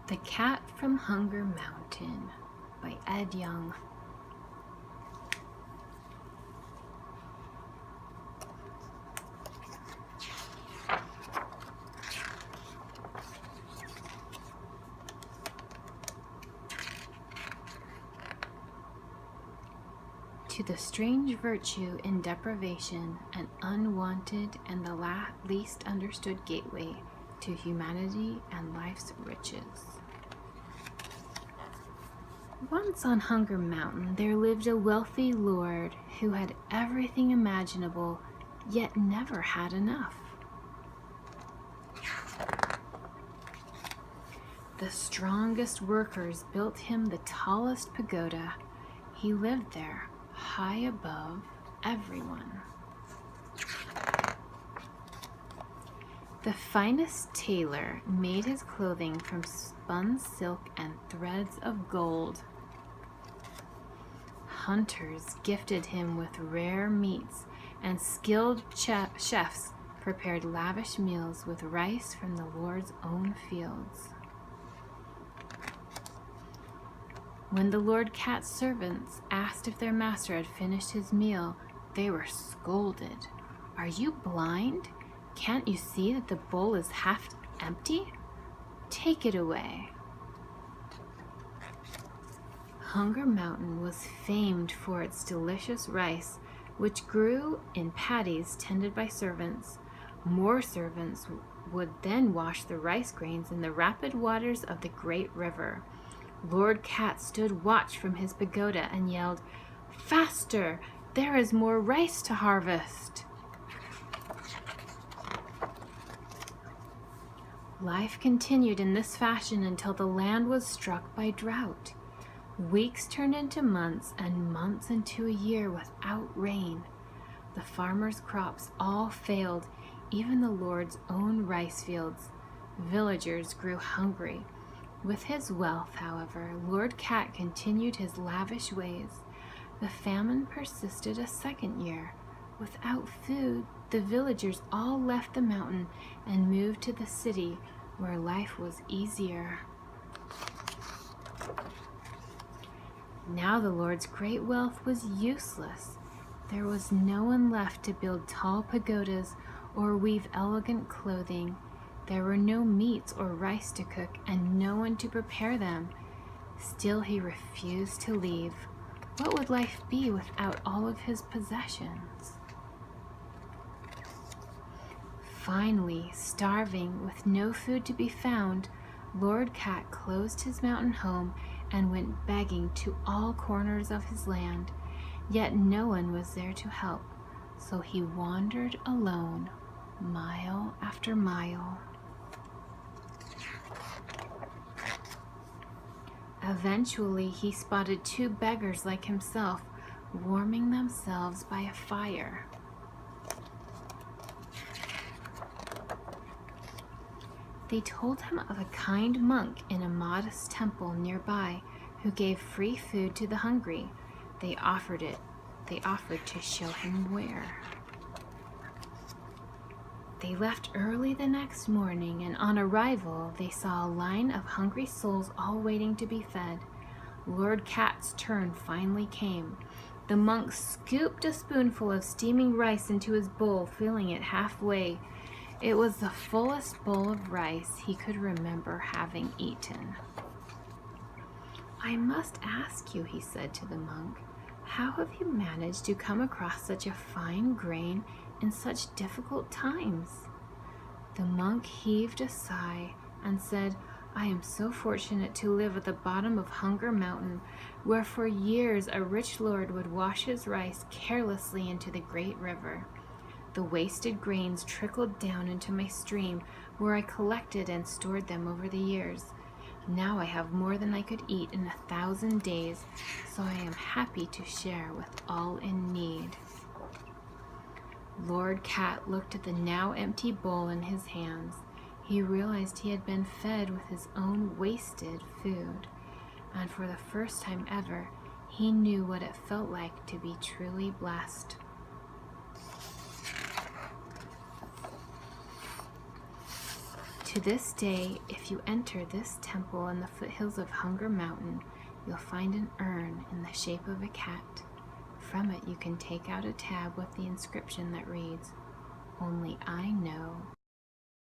The Cat from Hunger Mountain by Ed Young. To the strange virtue in deprivation, an unwanted and the least understood gateway to humanity and life's riches. Once on Hunger Mountain there lived a wealthy lord who had everything imaginable, yet never had enough. The strongest workers built him the tallest pagoda. He lived there, high above everyone. The finest tailor made his clothing from spun silk and threads of gold. Hunters gifted him with rare meats, and skilled chefs prepared lavish meals with rice from the Lord's own fields. When the Lord Cat's servants asked if their master had finished his meal, they were scolded. "Are you blind? Can't you see that the bowl is half empty? Take it away." Hunger Mountain was famed for its delicious rice, which grew in paddies tended by servants. More servants would then wash the rice grains in the rapid waters of the great river. Lord Cat stood watch from his pagoda and yelled, "Faster! There is more rice to harvest!" Life continued in this fashion until the land was struck by drought. Weeks turned into months, and months into a year without rain. The farmers' crops all failed, even the Lord's own rice fields. Villagers grew hungry. With his wealth, however, Lord Cat continued his lavish ways. The famine persisted a second year. Without food, the villagers all left the mountain and moved to the city, where life was easier. Now the Lord's great wealth was useless. There was no one left to build tall pagodas or weave elegant clothing. There were no meats or rice to cook, and no one to prepare them. Still he refused to leave. What would life be without all of his possessions? Finally, starving, with no food to be found, Lord Cat closed his mountain home and went begging to all corners of his land. Yet no one was there to help, so he wandered alone, mile after mile. Eventually, he spotted two beggars like himself, warming themselves by a fire. They told him of a kind monk in a modest temple nearby who gave free food to the hungry. They offered to show him where. They left early the next morning, and on arrival, they saw a line of hungry souls all waiting to be fed. Lord Cat's turn finally came. The monk scooped a spoonful of steaming rice into his bowl, filling it halfway. It was the fullest bowl of rice he could remember having eaten. "I must ask you," he said to the monk, "how have you managed to come across such a fine grain in such difficult times?" The monk heaved a sigh and said, "I am so fortunate to live at the bottom of Hunger Mountain, where for years a rich lord would wash his rice carelessly into the great river. The wasted grains trickled down into my stream, where I collected and stored them over the years. Now I have more than I could eat in 1,000 days, so I am happy to share with all in need." Lord Cat looked at the now empty bowl in his hands. He realized he had been fed with his own wasted food, and for the first time ever, he knew what it felt like to be truly blessed. To this day, if you enter this temple in the foothills of Hunger Mountain, you'll find an urn in the shape of a cat. From it, you can take out a tab with the inscription that reads, "Only I know."